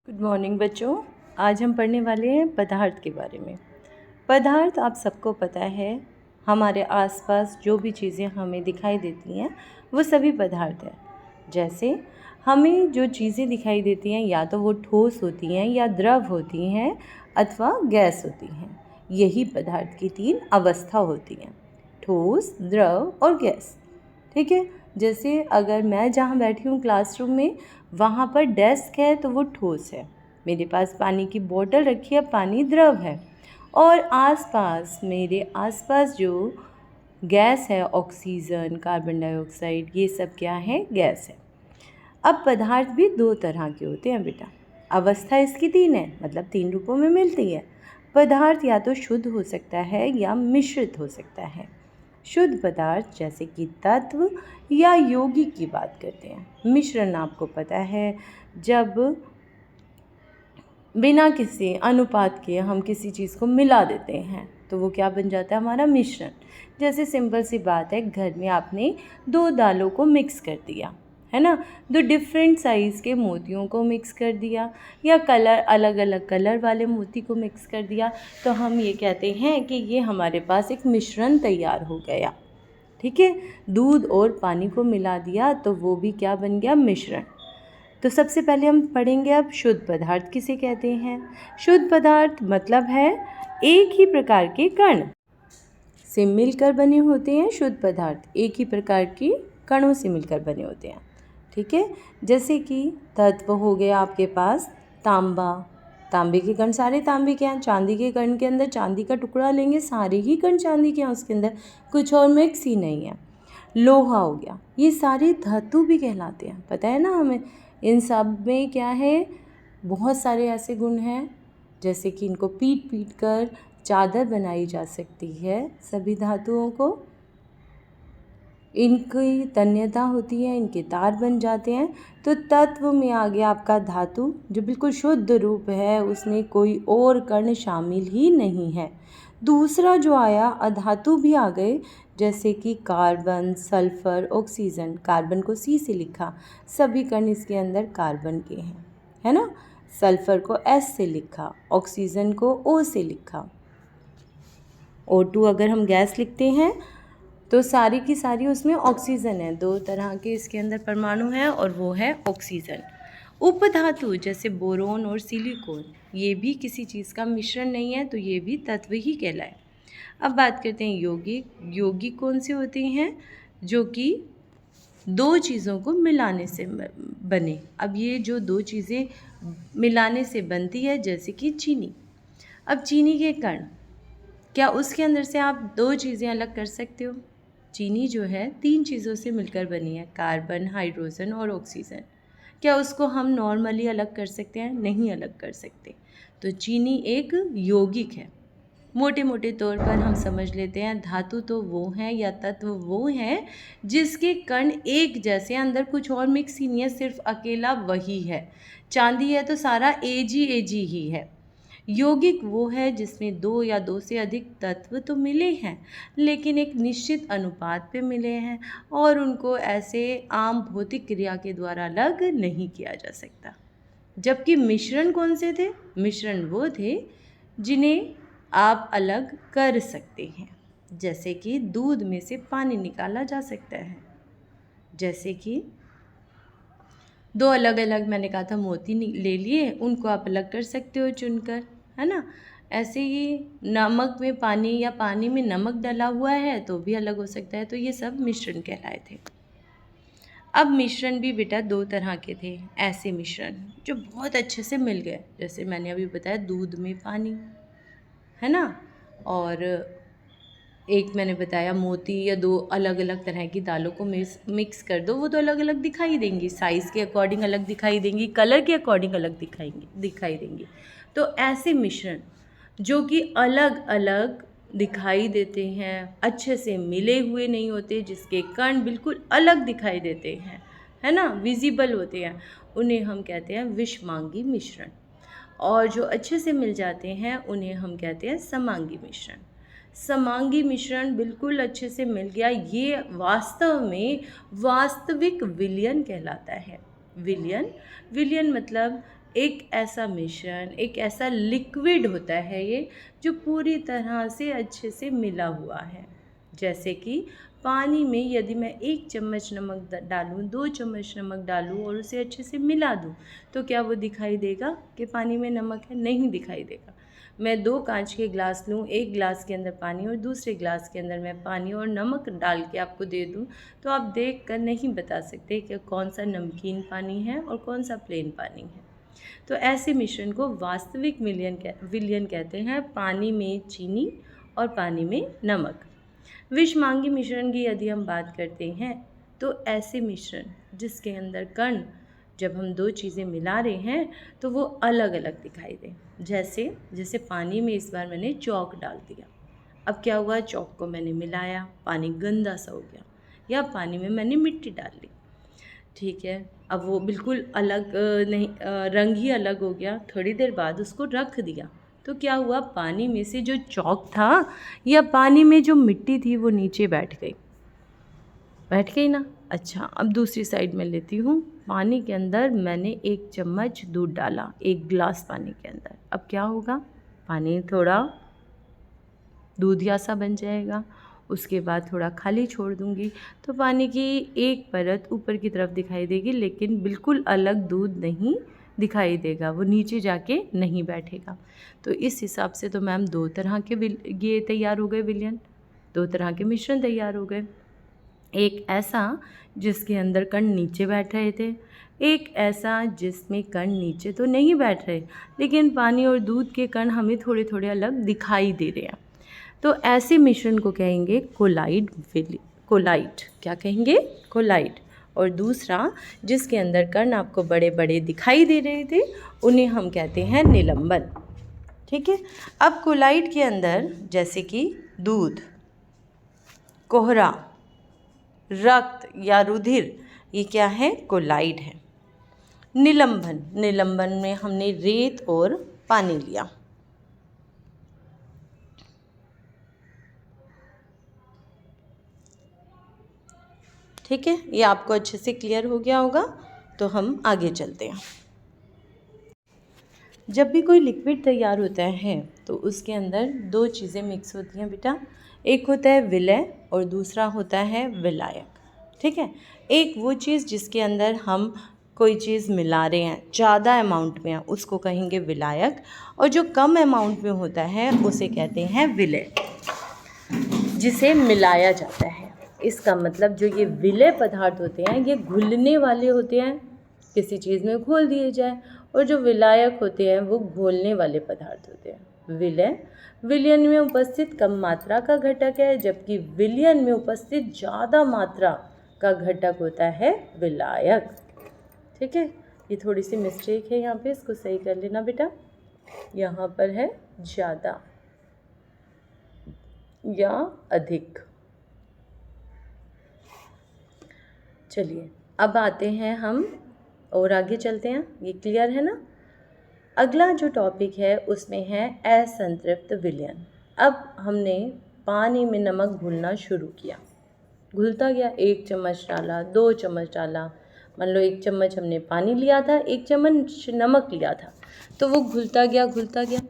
Good morning बच्चों। आज हम पढ़ने वाले हैं पदार्थ के बारे में। पदार्थ आप सबको पता है, हमारे आसपास जो भी चीज़ें हमें दिखाई देती हैं वो सभी पदार्थ हैं। जैसे हमें जो चीज़ें दिखाई देती हैं या तो वो ठोस होती हैं या द्रव होती हैं अथवा गैस होती हैं। यही पदार्थ की 3 अवस्था होती हैं, ठोस, द्रव और गैस। ठीक है। जैसे अगर मैं जहाँ बैठी हूँ क्लासरूम में, वहाँ पर डेस्क है तो वो ठोस है, मेरे पास पानी की बोतल रखी है, पानी द्रव है, और आसपास मेरे आसपास जो गैस है, ऑक्सीजन, कार्बन डाइऑक्साइड, ये सब क्या है? गैस है। अब पदार्थ भी 2 तरह के होते हैं बेटा। अवस्था इसकी 3 है, मतलब 3 रूपों में मिलती है। पदार्थ या तो शुद्ध हो सकता है या मिश्रित हो सकता है। शुद्ध पदार्थ जैसे कि तत्व या यौगिक की बात करते हैं। मिश्रण आपको पता है, जब बिना किसी अनुपात के हम किसी चीज़ को मिला देते हैं तो वो क्या बन जाता है? हमारा मिश्रण। जैसे सिंपल सी बात है, घर में आपने 2 दालों को मिक्स कर दिया है ना, 2 डिफरेंट साइज़ के मोतियों को मिक्स कर दिया या कलर, अलग अलग कलर वाले मोती को मिक्स कर दिया, तो हम ये कहते हैं कि ये हमारे पास एक मिश्रण तैयार हो गया। ठीक है। दूध और पानी को मिला दिया तो वो भी क्या बन गया? मिश्रण। तो सबसे पहले हम पढ़ेंगे अब शुद्ध पदार्थ किसे कहते हैं। शुद्ध पदार्थ मतलब है एक ही प्रकार के कण से मिलकर बने होते हैं। शुद्ध पदार्थ एक ही प्रकार के कणों से मिलकर बने होते हैं। ठीक है। जैसे कि तत्व हो गया आपके पास तांबा, तांबे के कण सारे तांबे के हैं। चांदी के कण के अंदर चांदी का टुकड़ा लेंगे, सारे ही कण चांदी के हैं, उसके अंदर कुछ और मिक्स ही नहीं है। लोहा हो गया, ये सारे धातु भी कहलाते हैं, पता है ना हमें। इन सब में क्या है? बहुत सारे ऐसे गुण हैं, जैसे कि इनको पीट पीट कर चादर बनाई जा सकती है। सभी धातुओं को इनकी तन्यता होती है, इनके तार बन जाते हैं। तो तत्व में आ गया आपका धातु, जो बिल्कुल शुद्ध रूप है, उसमें कोई और कण शामिल ही नहीं है। दूसरा जो आया, अधातु भी आ गए, जैसे कि कार्बन, सल्फर, ऑक्सीजन। कार्बन को C से लिखा, सभी कण इसके अंदर कार्बन के हैं, है ना। सल्फर को S से लिखा, ऑक्सीजन को O से लिखा। O2 अगर हम गैस लिखते हैं तो सारी की सारी उसमें ऑक्सीजन है। 2 तरह के इसके अंदर परमाणु हैं और वो है ऑक्सीजन। उपधातु जैसे बोरोन और सिलिकॉन, ये भी किसी चीज़ का मिश्रण नहीं है, तो ये भी तत्व ही कहलाए। अब बात करते हैं यौगिक। यौगिक कौन से होते हैं? जो कि 2 चीज़ों को मिलाने से बने। अब ये जो 2 चीज़ें मिलाने से बनती है, जैसे कि चीनी। अब चीनी के कण, क्या उसके अंदर से आप 2 चीज़ें अलग कर सकते हो? चीनी जो है 3 चीज़ों से मिलकर बनी है, कार्बन, हाइड्रोजन और ऑक्सीजन। क्या उसको हम नॉर्मली अलग कर सकते हैं? नहीं अलग कर सकते। तो चीनी एक यौगिक है। मोटे मोटे तौर पर हम समझ लेते हैं, धातु तो वो हैं या तत्व वो हैं जिसके कण एक जैसे, अंदर कुछ और मिक्स ही नहीं है, सिर्फ अकेला वही है। चांदी है तो सारा एग ही है। यौगिक वो है जिसमें 2 या 2 से अधिक तत्व तो मिले हैं, लेकिन एक निश्चित अनुपात पे मिले हैं और उनको ऐसे आम भौतिक क्रिया के द्वारा अलग नहीं किया जा सकता। जबकि मिश्रण कौन से थे? मिश्रण वो थे जिन्हें आप अलग कर सकते हैं। जैसे कि दूध में से पानी निकाला जा सकता है, जैसे कि 2 अलग अलग, मैंने कहा था, मोती ले लिए, उनको आप अलग कर सकते हो चुनकर, है ना। ऐसे ही नमक में पानी या पानी में नमक डला हुआ है तो भी अलग हो सकता है। तो ये सब मिश्रण कहलाए थे। अब मिश्रण भी बेटा 2 तरह के थे, ऐसे मिश्रण जो बहुत अच्छे से मिल गए, जैसे मैंने अभी बताया दूध में पानी, है ना। और एक मैंने बताया मोती या 2 अलग अलग तरह की दालों को मिक्स कर दो, वो तो अलग अलग दिखाई देंगी, साइज़ के अकॉर्डिंग अलग दिखाई देंगी, कलर के अकॉर्डिंग अलग दिखाई देंगी। तो ऐसे मिश्रण जो कि अलग अलग दिखाई देते हैं, अच्छे से मिले हुए नहीं होते, जिसके कण बिल्कुल अलग दिखाई देते हैं, है ना, विजिबल होते हैं, उन्हें हम कहते हैं विषमांगी मिश्रण। और जो अच्छे से मिल जाते हैं उन्हें हम कहते हैं समांगी मिश्रण। समांगी मिश्रण बिल्कुल अच्छे से मिल गया, ये वास्तव में वास्तविक विलयन कहलाता है। विलयन मतलब एक ऐसा मिश्रण, एक ऐसा लिक्विड होता है ये जो पूरी तरह से अच्छे से मिला हुआ है। जैसे कि पानी में यदि मैं 1 चम्मच नमक डालूँ, 2 चम्मच नमक डालूँ और उसे अच्छे से मिला दूँ, तो क्या वो दिखाई देगा कि पानी में नमक है? नहीं दिखाई देगा। मैं 2 कांच के ग्लास लूँ, एक ग्लास के अंदर पानी और दूसरे ग्लास के अंदर मैं पानी और नमक डाल के आपको दे दूँ, तो आप देख कर नहीं बता सकते कि कौन सा नमकीन पानी है और कौन सा प्लेन पानी है। तो ऐसे मिश्रण को वास्तविक विलयन कहते हैं, पानी में चीनी और पानी में नमक। विषमांगी मिश्रण की यदि हम बात करते हैं, तो ऐसे मिश्रण जिसके अंदर कण, जब हम 2 चीज़ें मिला रहे हैं तो वो अलग अलग दिखाई दें। जैसे पानी में इस बार मैंने चौक डाल दिया, अब क्या हुआ, चौक को मैंने मिलाया, पानी गंदा सा हो गया, या पानी में मैंने मिट्टी डाल ली, ठीक है, अब वो बिल्कुल अलग नहीं, रंग ही अलग हो गया। थोड़ी देर बाद उसको रख दिया, तो क्या हुआ, पानी में से जो चौक था या पानी में जो मिट्टी थी वो नीचे बैठ गई ना। अच्छा, अब दूसरी साइड में लेती हूँ, पानी के अंदर मैंने 1 चम्मच दूध डाला 1 गिलास पानी के अंदर, अब क्या होगा, पानी थोड़ा दूधिया सा बन जाएगा। उसके बाद थोड़ा खाली छोड़ दूँगी तो पानी की एक परत ऊपर की तरफ दिखाई देगी, लेकिन बिल्कुल अलग दूध नहीं दिखाई देगा, वो नीचे जाके नहीं बैठेगा। तो इस हिसाब से तो मैम 2 तरह के ये तैयार हो गए विलयन, 2 तरह के मिश्रण तैयार हो गए। एक ऐसा जिसके अंदर कण नीचे बैठ रहे थे, एक ऐसा जिसमें कण नीचे तो नहीं बैठ रहे, लेकिन पानी और दूध के कण हमें थोड़े थोड़े अलग दिखाई दे रहे हैं। तो ऐसे मिश्रण को कहेंगे कोलाइड। क्या कहेंगे, कोलाइड। और दूसरा जिसके अंदर कण आपको बड़े बड़े दिखाई दे रहे थे, उन्हें हम कहते हैं निलंबन। ठीक है, अब कोलाइड के अंदर जैसे कि दूध, कोहरा, रक्त या रुधिर, ये क्या है, कोलाइड है। निलंबन में हमने रेत और पानी लिया। ठीक है, ये आपको अच्छे से क्लियर हो गया होगा, तो हम आगे चलते हैं। जब भी कोई लिक्विड तैयार होता है तो उसके अंदर 2 चीज़ें मिक्स होती हैं बेटा, एक होता है विलय और दूसरा होता है विलायक। ठीक है, एक वो चीज़ जिसके अंदर हम कोई चीज़ मिला रहे हैं, ज़्यादा अमाउंट में, उसको कहेंगे विलायक, और जो कम अमाउंट में होता है उसे कहते हैं विलय, जिसे मिलाया जाता है। इसका मतलब जो ये विलय पदार्थ होते हैं ये घुलने वाले होते हैं, किसी चीज़ में घोल दिए जाए, और जो विलायक होते हैं वो घोलने वाले पदार्थ होते हैं। विलयन में उपस्थित कम मात्रा का घटक है, जबकि विलयन में उपस्थित ज़्यादा मात्रा का घटक होता है विलायक। ठीक है, ये थोड़ी सी मिस्टेक है यहाँ पे, इसको सही कर लेना बेटा। यहाँ पर है ज़्यादा या अधिक। चलिए अब आते हैं हम और आगे चलते हैं, ये क्लियर है ना। अगला जो टॉपिक है उसमें है असंतृप्त विलयन। अब हमने पानी में नमक घुलना शुरू किया, घुलता गया, 1 चम्मच डाला, 2 चम्मच डाला, मान लो 1 चम्मच हमने पानी लिया था, 1 चम्मच नमक लिया था, तो वो घुलता गया।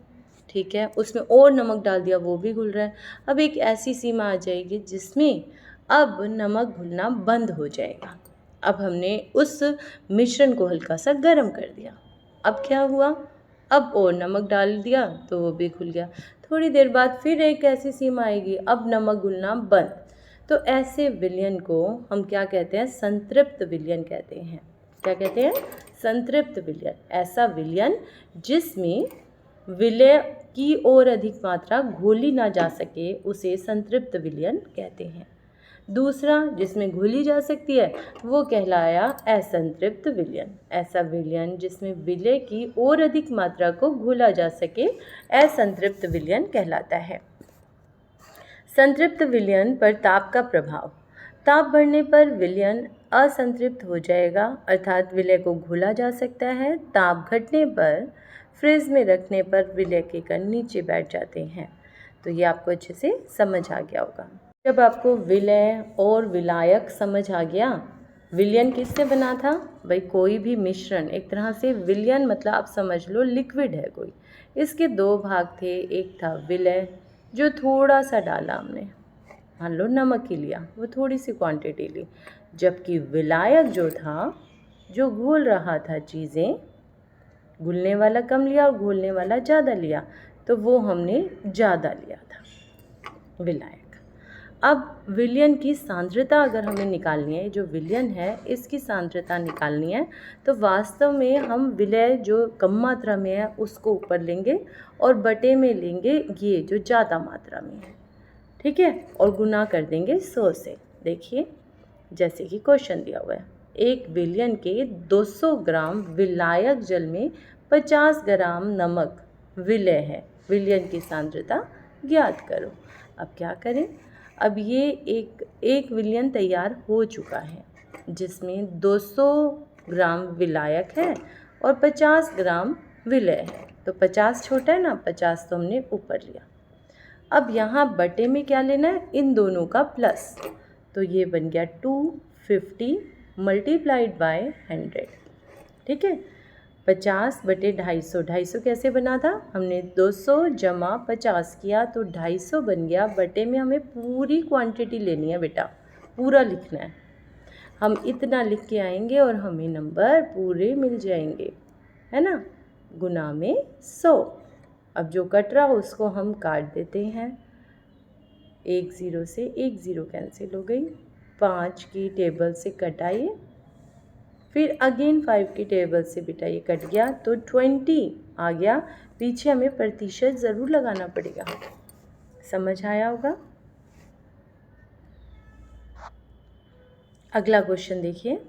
ठीक है, उसमें और नमक डाल दिया, वो भी घुल रहा है। अब एक ऐसी सीमा आ जाएगी जिसमें अब नमक घुलना बंद हो जाएगा। अब हमने उस मिश्रण को हल्का सा गर्म कर दिया, अब क्या हुआ, अब और नमक डाल दिया तो वो भी घुल गया। थोड़ी देर बाद फिर एक ऐसी सीमा आएगी, अब नमक घुलना बंद। तो ऐसे विलयन को हम क्या कहते हैं, संतृप्त विलयन कहते हैं। क्या कहते हैं, संतृप्त विलयन। ऐसा विलयन जिसमें विलय की और अधिक मात्रा घोली ना जा सके उसे संतृप्त विलयन कहते हैं। दूसरा जिसमें घोली जा सकती है वो कहलाया असंतृप्त विलयन। ऐसा विलयन जिसमें विलय की और अधिक मात्रा को घोला जा सके असंतृप्त विलयन कहलाता है। संतृप्त विलयन पर ताप का प्रभाव। ताप बढ़ने पर विलयन असंतृप्त हो जाएगा, अर्थात विलय को घोला जा सकता है। ताप घटने पर फ्रिज में रखने पर विलय के कण नीचे बैठ जाते हैं। तो ये आपको अच्छे से समझ आ गया होगा। जब आपको विलय और विलायक समझ आ गया विलयन किससे बना था भाई? कोई भी मिश्रण, एक तरह से विलयन मतलब आप समझ लो लिक्विड है कोई। इसके दो भाग थे, एक था विलय जो थोड़ा सा डाला हमने, मान लो नमक ही लिया, वो थोड़ी सी क्वांटिटी ली, जबकि विलायक जो था, जो घोल रहा था चीज़ें, घुलने वाला कम लिया और घोलने वाला ज़्यादा लिया, तो वो हमने ज़्यादा लिया था विलायक। अब विलयन की सांद्रता अगर हमें निकालनी है, जो विलयन है इसकी सांद्रता निकालनी है, तो वास्तव में हम विलय जो कम मात्रा में है उसको ऊपर लेंगे और बटे में लेंगे ये जो ज़्यादा मात्रा में है, ठीक है, और गुना कर देंगे 100 से। देखिए जैसे कि क्वेश्चन दिया हुआ है, एक विलयन के 200 ग्राम विलायक जल में 50 ग्राम नमक विलय है, विलयन की सांद्रता ज्ञात करो। अब क्या करें? अब ये एक विलयन तैयार हो चुका है जिसमें 200 ग्राम विलायक है और 50 ग्राम विलय है, तो 50 छोटा है ना, 50 तो हमने ऊपर लिया। अब यहाँ बटे में क्या लेना है? इन दोनों का प्लस, तो ये बन गया 250 मल्टीप्लाइड बाय 100, ठीक है। 50 बटे 250, 250 कैसे बना था? हमने 200 जमा 50 किया तो 250 बन गया। बटे में हमें पूरी क्वांटिटी लेनी है बेटा, पूरा लिखना है। हम इतना लिख के आएंगे और हमें नंबर पूरे मिल जाएंगे, है ना। गुना में 100। अब जो कट रहा उसको हम काट देते हैं, 1 0 से 1 0 कैंसिल हो गई, 5 की टेबल से कटाइए, फिर अगेन 5 की टेबल से बेटा ये कट गया तो 20 आ गया। पीछे हमें प्रतिशत ज़रूर लगाना पड़ेगा, समझ आया होगा। अगला क्वेश्चन देखिए,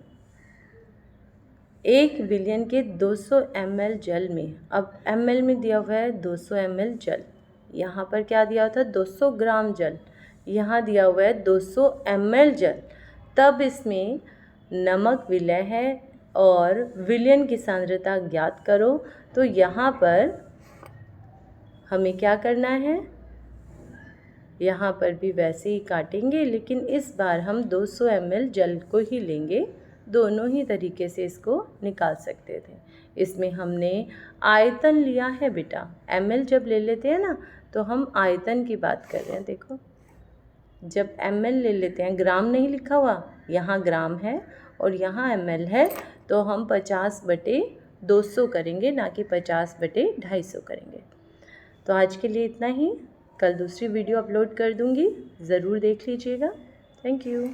एक विलयन के 200 ml जल में, अब ml में दिया हुआ है 200 ml जल, यहाँ पर क्या दिया हुआ था? 200 ग्राम जल, यहाँ दिया हुआ है 200 ml जल, तब इसमें नमक विलय है और विलयन की सांद्रता ज्ञात करो। तो यहाँ पर हमें क्या करना है? यहाँ पर भी वैसे ही काटेंगे, लेकिन इस बार हम 200 ml जल को ही लेंगे। दोनों ही तरीके से इसको निकाल सकते थे। इसमें हमने आयतन लिया है बेटा, ml जब ले लेते हैं ना तो हम आयतन की बात कर रहे हैं। देखो जब ml ले लेते हैं, ग्राम नहीं लिखा हुआ, यहाँ ग्राम है और यहाँ ml है, तो हम 50 बटे 200 करेंगे, ना कि 50 बटे 250 करेंगे। तो आज के लिए इतना ही, कल दूसरी वीडियो अपलोड कर दूँगी, ज़रूर देख लीजिएगा। Thank you.